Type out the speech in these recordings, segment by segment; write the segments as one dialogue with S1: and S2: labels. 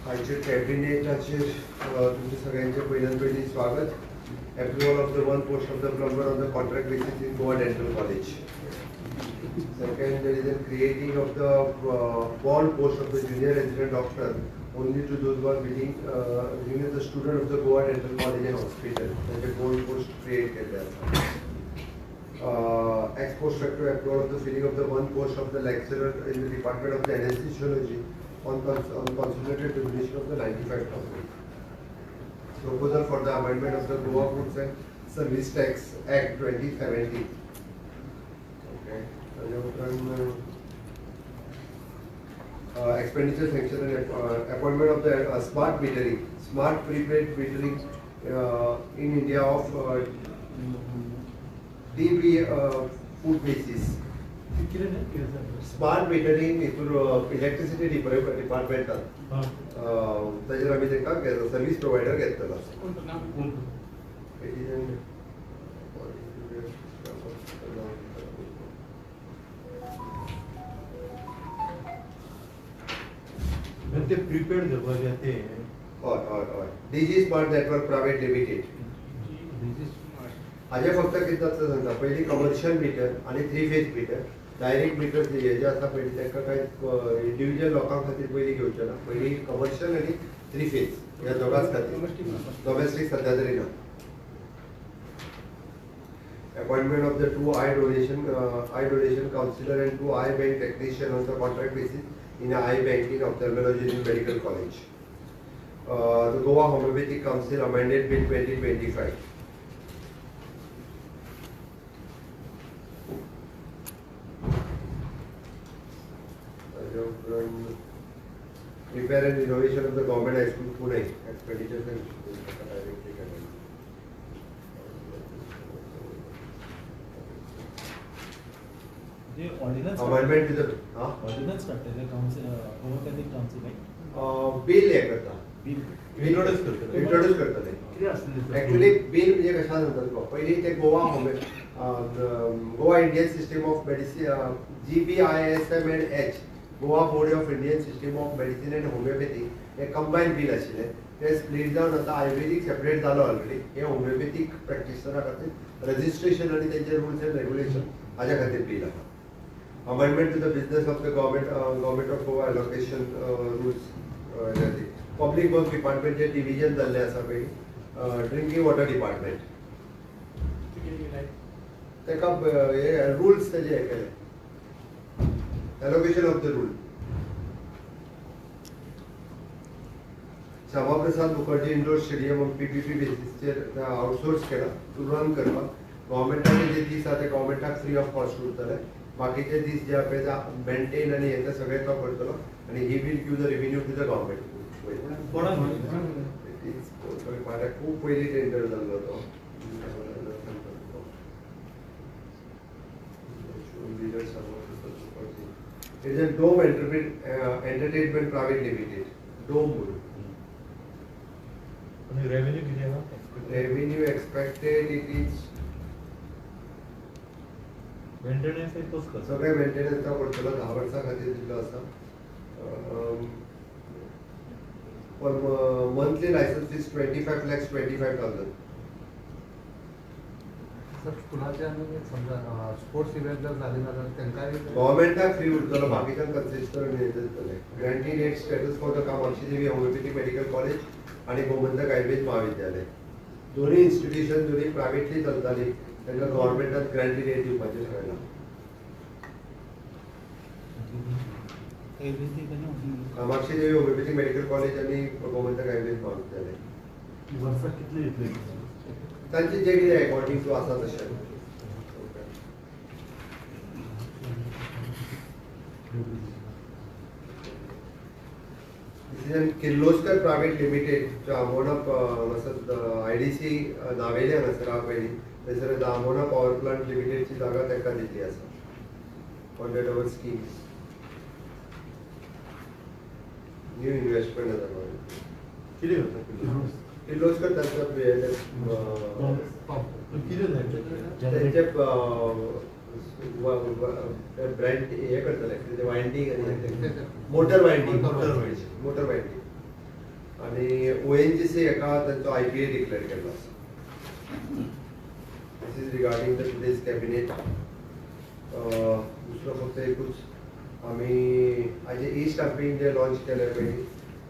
S1: आजच्या कॅबिनेटाचेर तुमच्या सगळ्यांचे पहिल्यान पयलीं स्वागत. Approval of the one post of the plumber on the contract basis in Goa Dental College. Second, there is a creating of the bond post of the junior resident doctor only to those who are willing, the student of the Goa Dental College and Hospital. That's a bond post created there. Ex post facto approval of the filling of the one post of the lecturer in the department of the anesthesiology on consolidated diminution of the 95,000. Proposal for the amendment of the Goa Goods and Service Tax Act 2017. Okay. Expenditure sanction and appointment of the smart metering, smart prepaid metering in India of DB food basis. Smart metering हितून electricity डिपार्टमेंटान ताजेर आमी ताका service provider घेतलो.
S2: ते prepaid करपाचे ते
S1: हय हय हय डीजी स्मार्ट नेटवर्क प्रायवेट लिमिटेड. हाजे फक्त कितें जाता सांगता, पयलीं कमर्शियल मिटर आनी 3 फेज मिटर डायरेक्ट मिटर हे जे आसा पळय ताका कांय इंडिविज्युअल लोकां खातीर पयलीं घेवचें ना. पयलीं कमर्शियल आनी 3 फेज ह्या दोगांच खातीर. डोमेस्टीक सद्या तरी ना. Appointment of the 2 eye donation counselor and 2 eye bank technician on the contract basis in eye banking ophthalmology in medical college. The Goa Homeopathic Council amended Bill 2025. Repair and renovation of the government high school Pune. Expenditures and
S3: जे ordnance
S1: amendment to the
S3: ordnance काढते ते council homoeopathic council
S1: bill हे करता,
S2: introduce करतले.
S1: Introduce करतले.
S2: कितें आसलें
S1: actually bill म्हणजे कशा सांगतात पयलीं ते Goa Goa Indian system of medicine GBISM and H Goa board of Indian system of medicine end homeopathy हे कंबायन बिल आशिल्लें. ते स्प्लिट जावन आतां आयुर्वेदीक सेपरेट जालो ऑलरेडी. हे होमिओपॅथीक प्रॅक्टिशनरा खातीर रजिस्ट्रेशन आनी तेंचे रुल्स एंड रेग्युलेशन हाज्या खातीर बिल आसा. Amendment to the business of the government of Goa allocation rules. Public work department चे division जाल्ले आसा पळय ड्रिंकिंग वॉटर डिपार्टमेंट. तेका हे रुल्स तेजे हे केले. Allocation of the rule. Shyama Prasad Mukherjee indoor stadium PPP बेसिसचेर आउटसोर्स केला रन करपाक. गव्हर्मेंटाचे जे दीस आसा ते गव्हर्मेंटाक फ्री ऑफ कॉस्ट उरतले. बाकीचे दीस जे आसा मेंटेन आनी हे सगळे तो करतलो आनी ही will give the revenue to the government. खूब पयलीं टेंडर जाल्लो तो. It is a Dome Entertainment Private Limited. Dome म्हणून.
S2: आणि रेव्हेन्यू किती आहा?
S1: Revenue expected it is
S2: maintenance तोच करता.
S1: सगळे मेंटेनन्स करतलो 10 वर्सां खातीर दिल्लो आसा. पर मंथली लायसन्स फीस 25,25,000.
S4: स्कुलाच्या समजा स्पोर्ट्स इव्हेंट जर झाले जाल्यार तांकांय
S1: गव्हर्मेंटाक फ्री उरतलो, बाकीच्यांक कन्सेशनल दितले. Grantee rate status for the Kamakshi Devi homoeopathic medical college आनी गोमंतक आयुर्वेद महाविद्यालय. दोन्ही इन्स्टिट्यूशन दोन्ही प्रायवेटली चलताली. तांकां गव्हर्मेंटान ग्रँटी रेट दिवपाचें ठरयलां. Kamakshi Devi homoeopathic medical college आनी गोमंतक आयुर्वेद महाविद्यालय.
S2: वर्साक कितले येतले?
S1: तांचे जे कितें अकॉर्डिंग टू आसा तशें. Kirloskar private limited Amona IDC Navelim हांगासर आहा पयलीं थंयसर आमोणा पॉवर प्लांट लिमिटेडची जागा तांकां दिल्ली आसा. 100 ओवर स्कीम न्यू इन्वेस्टमेंट आसा.
S2: कितें करता?
S1: किर्लोस्कर तांचो
S2: कितें
S1: त्यांचे ब्रँड हे करतले वायंडिंग आणि मोटर वायंडिंग. आणि ONGC एका त्यांचो IPA डिक्लेअर केलो आसा. This is regarding the today's cabinet. दुसरो फक्त एकूच आमी हाजे स्टॅम्पिंग जे लॉन्च केले पळय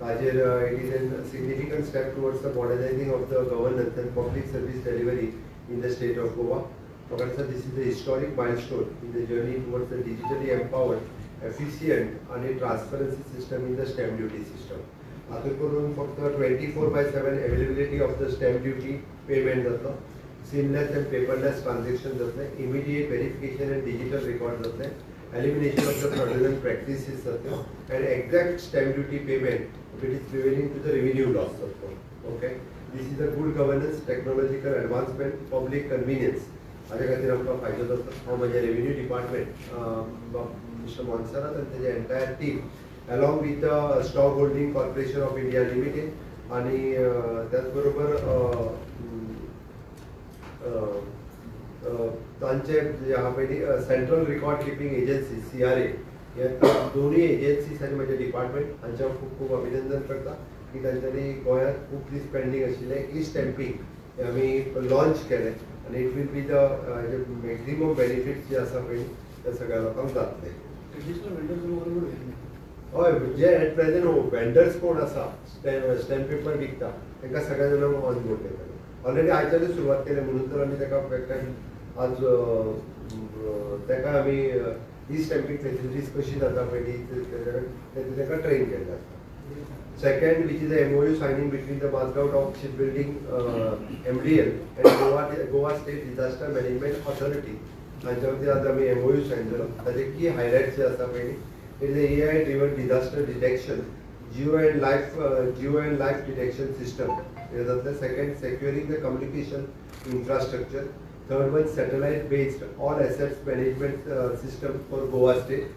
S1: ताजेर it is an significant step towards the modernising of the governance and public service delivery in the state of Goa. This is a historic milestone in the journey towards the digitally empowered, efficient and transparency system in the stamp duty system. हातूंत करून फक्त 24/7 availability of the stamp duty payment जातलो, seamless and paperless transaction जातले, immediate verification and digital record जातले, elimination of the fraudulent practices जातले, and exact stamp duty payment if it is prevailing to the revenue loss जातलो. Okay, this is a good governance, technological advancement, public convenience. हाज्या खातीर आमकां फायदो जाता. हांव म्हज्या रेव्हेन्यू डिपार्टमेंट मिस्टर मोन्सरात आनी तेजे entire team along with the stock holding corporation of India limited आनी त्याच बरोबर तांचे जे आहा पळय central record keeping agency CRA हे दोनूय एजन्सीज आनी म्हजे डिपार्टमेंट हांचे खूब खूब अभिनंदन करता की तांच्यांनी गोंयांत खूब दीस पेंडींग आशिल्लें स्टॅम्पिंग हे आमी लॉन्च केलें आणि it will be the maximum benefits जे आसा पळय ते सगळ्या लोकांक जातले. हय, जे एट प्रेझेंट वेंडर्स कोण आसा स्टॅम्प पेपर विकता तांकां सगळ्या जाणांक ऑन बोर्ड घेतले. ऑलरेडी आयच्यानूच सुरवात केली म्हणून तर आमी ताका आज ताका आमी स्टॅम्पिंग फेसिलिटीज कशी जाता पळय ताका ट्रेन केल्ले आसा. Second, which is a MOU signing between the Mazgaon Dock Shipbuilding MDL and Goa State Disaster Management Authority. हांच्या मदीं आज आमी MOU साइन केलो. ताजे की हायलाइट्स जे आसा पळय it is AI driven disaster detection, Jio end life detection system हे जातले. Second, securing the communication infrastructure. Third one, satellite based all assets management system for Goa State.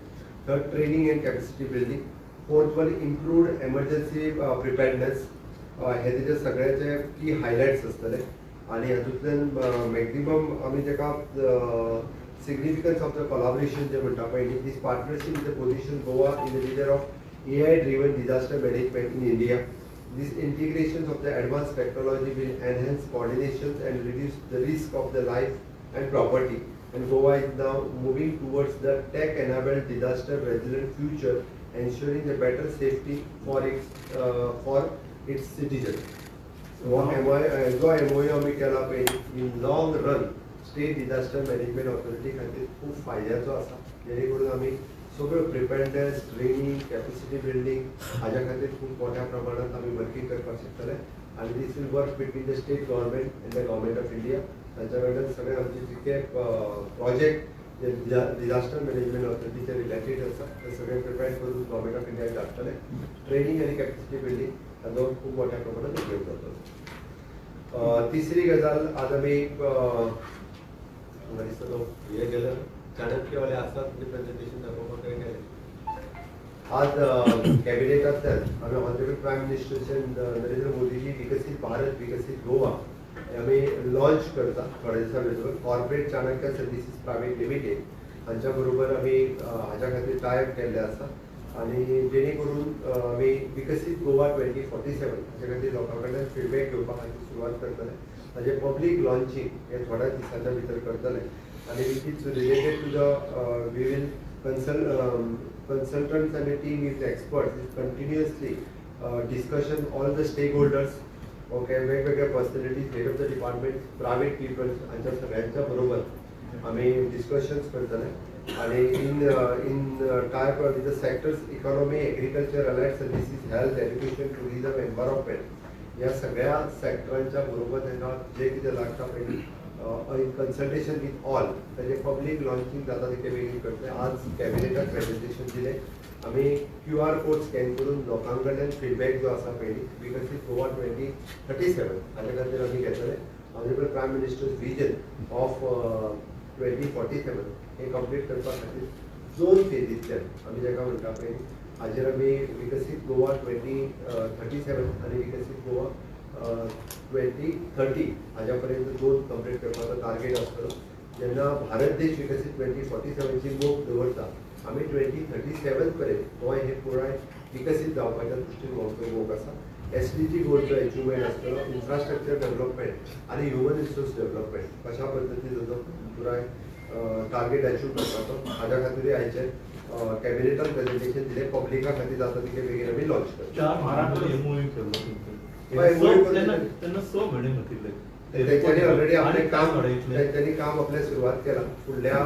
S1: Third, training and capacity building. Fourth one improved emergency preparedness. हे तेजे सगळ्याचे की highlights आसतले आनी हातूंतल्यान maximum आमी ताका सिग्निफिकन्स ऑफ द कोलॅबोरेशन जे म्हणटा पळय this partnership is the position Goa in the leader of AI driven disaster management in India. This integration of the advanced technology will enhance coordination and reduce the risk of the life and property. And Goa is now moving towards the tech-enabled disaster-resilient future, ensuring the better safety for its citizens. So MOU आमी केला पळय in long run state disaster management authority खातीर खूब फायद्याचो आसा. जेणे करून आमी सगळ्यो प्रिपेर्डनेस, ट्रेनिंग, कॅपेसिटी बिल्डिंग हाज्या खातीर खूब मोठ्या प्रमाणात आमी वर्किंग करपाक शकतले. आनी this will work between the state government and the government of India. तांच्या कडल्यान सगळे आमचे जितके प्रोजेक्ट जे डिजास्टर मॅनेजमेंट ऑथॉरिटीचे रिलेटेड आसा ते सगळे प्रिपेर करून गव्हर्मेंट ऑफ इंडियाक धाडटले. ट्रेनिंग आनी कॅपेसिटी बिल्डिंग हाचो खूब मोठ्या प्रमाणात उपयोग जातलो. तिसरी गजाल आज आमी म्हाका दिसता तो हे गेले चाणक्यवाले आसात म्हणजे प्रेझेंटेशन दाखोवपाक गेले. आज कॅबिनेटांतल्यान आमी honourable prime minister Narendra Modiji विकसीत भारत विकसीत गोवा आमी लॉन्च करता थोड्या दिसां भितर. Corporate Chanakya services private limited हांच्या बरोबर आमी हाच्या खातीर टायप केल्ले आसा आनी जेणे करून आमी विकसीत गोवा 2047 हाच्या खातीर लोकां कडल्यान फिडबॅक घेवपा खातीर सुरवात करतले. ताजें पब्लीक लॉन्चिंग हे थोड्या दिसांच्या भितर करतले आनी which is related to the we will consultants and a team with experts is continuously discussion all the stakeholders. Okay, वेगवेगळ्या personalities head of the department private people हांच्या सगळ्यांच्या बरोबर आमी डिस्कशन्स करतले आनी in type with the sectors economy, agriculture, allied services, health, education, tourism, environment ह्या सगळ्या सेक्टरांच्या बरोबर तांकां जे कितें लागता पळय इन कन्सल्टेशन विथ ऑल ताजे पब्लीक लॉन्चिंग जाता तिथे बेगीन करतले. आज कॅबिनेटाक प्रेझेंटेशन दिलें आमी QR कोड स्कॅन करून लोकां कडल्यान फीडबॅक जो आसा पळय विकसीत गोवा 2037 हाच्या खातीर आमी घेतले. Honourable prime minister's vision of 2047 हे कंप्लीट करपा खातीर 2 फेजींतल्यान आमी जाका म्हणटा पळय हाजेर आमी विकसीत गोवा 2037 आनी विकसीत गोवा 2030 हाज्या पर्यंत 2 कंप्लीट करपाचो टार्गेट आसतलो. जेन्ना भारत देश विकसीत 2047ची मोख दवरता आमी 2037 पर्यंत गोंय हे पुराय विकसीत जावपाच्या दृश्टीन आमचो मोख आसा SDG गोलचं अचिव्हमेंट असतं इन्फ्रास्ट्रक्चर डेव्हलपमेंट आणि ह्युमन रिसोर्स डेव्हलपमेंट कशा पद्धतीन जो पुराय टार्गेट अचीव करता तो हाज्या खातीर आयचे कॅबिनेटान प्रेझेंटेशन दिले पब्लिका खातीर जाता तिके बेगीन आमी लॉन्च करता
S2: चार महाराष्ट्र MOU केलो
S1: हय, MOU केलो.
S2: त्यांना 6 म्हयने खातीर
S1: त्यांनी ऑलरेडी आपले
S2: आणि
S1: काम
S2: वाडयतले.
S1: त्यांनी काम आपल्या सुरुवात केला फुडल्या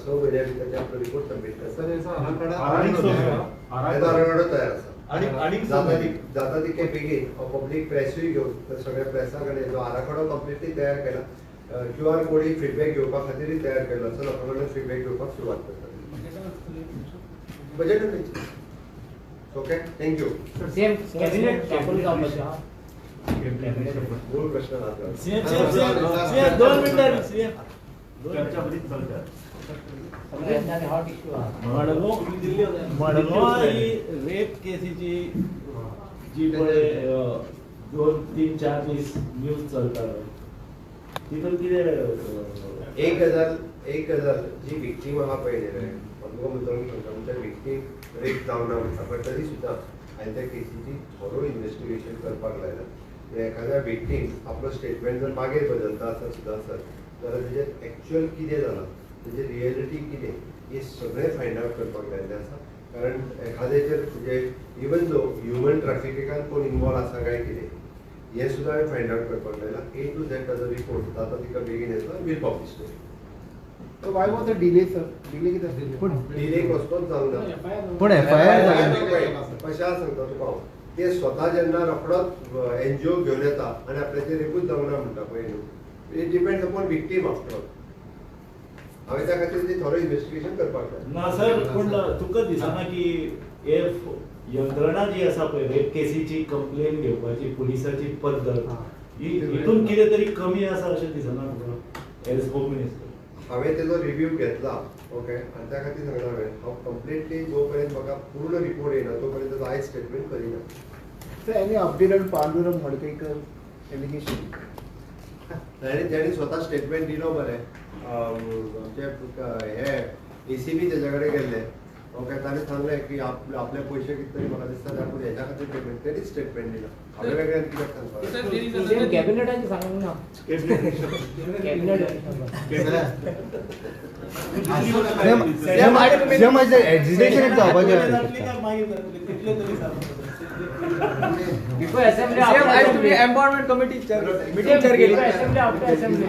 S1: 6 महिन्या भितर आपलो रिपोर्ट सबमिट
S4: सर
S1: करता
S4: याचा आराखडा
S2: आणि
S1: त्याचा आराखडो तयार आसा
S2: आणि
S1: जाता तितके बेगीन पब्लीक प्रेसूय घेवन तर सगळ्या प्रेसा कडेन जो आराखडो कंप्लिटली तयार केला QR कोड फीडबॅक घेवपा खातीर तयार केलो आसा लोकां कडल्यान फीडबॅक घेवपाक सुरवात करता budget okay thank you
S3: same cabinet shuffle जावपाचें
S1: मूळ प्रश्न हात
S3: सीएम 2 मिनिटां सीएम
S2: चर्चा बरीच चलता
S3: सगळ्यांनी हॉट इश्यू हा
S5: मडगांव ही रेप केसीची जी पळय 2-3-4 दीस न्यूज चलता तितून कितें
S1: एक गजाल जी विक्टीम आहा पळय न्ही तुमकां मुद्दम सांगता म्हणजे विक्टीम रेप जावं ना म्हणटा बट तरी सुद्दां हांवें त्या केसीची थोरो इन्व्हेस्टिगेशन करपाक लायला एखाद्या विक्टीम आपलो स्टेटमेंट जर मागीर बदलता आसत सुद्दां आसत जाल्यार तेजें एक्चुअल कितें जालां तेजें रियलिटी कितें हे सगळें फायंड आवट करपाक लायिल्लें आसा कारण एखाद्याचेर म्हणजे इवन जो ह्युमन ट्रॅफिकिंगान कोण इन्वॉल्व आसा काय कितें हे सुद्दां हांवें फायंड आवट करपाक लायला A to Z ताजो रिपोर्ट जाता तिका बेगीन येता वील पब्लीश करूं
S6: Why was the delay, sir? Delay किती
S1: डिले कसलोच जावंक ना
S6: पण FIR जाली
S1: कशा सांगता तुका हांव ते स्वता जेन्ना रोखडोच NGO घेवन येता आनी आपल्याचेर एकूच जावंक ना म्हणटा पळय न्हू it depends upon victim after हांवें त्या खातीर ती थोरो इन्व्हेस्टिगेशन करपाक जाय
S5: ना सर पूण तुका दिसना की हे यंत्रणा जी आसा पळय रेप केसीची कंप्लेन घेवपाची पुलिसाची पद्दत हितून कितें तरी कमी आसा अशें दिसना तुका एज होम मिनिस्टर
S1: हांवें तेजो रिव्ह्यू घेतला ओके आनी त्या खातीर सांगला हांव कंप्लिटली जो पर्यंत म्हाका पूर्ण रिपोर्ट येना तो पर्यंत हांव स्टेटमेंट करिना
S6: Sir, any update on Pandurang Madkekar allegation?
S1: ताणें स्वता स्टेटमेंट दिलो मरे आमचे हे ACB तेजे कडेन गेल्ले ओके ताणें सांगलें की आपले पयशे कितें तरी म्हाका दिसता त्या पूण हेच्या खातीर पेमेंट तेणीच स्टेटमेंट दिला हांवें वेगळ्यान कित्याक सांगपाक
S3: सीएम कॅबिनेटाची सांगूंक ना cabinet
S6: Agitation
S3: before assembly
S6: empowerment committee
S3: meeting केली असेंब्ली आफ्टर असेंब्ली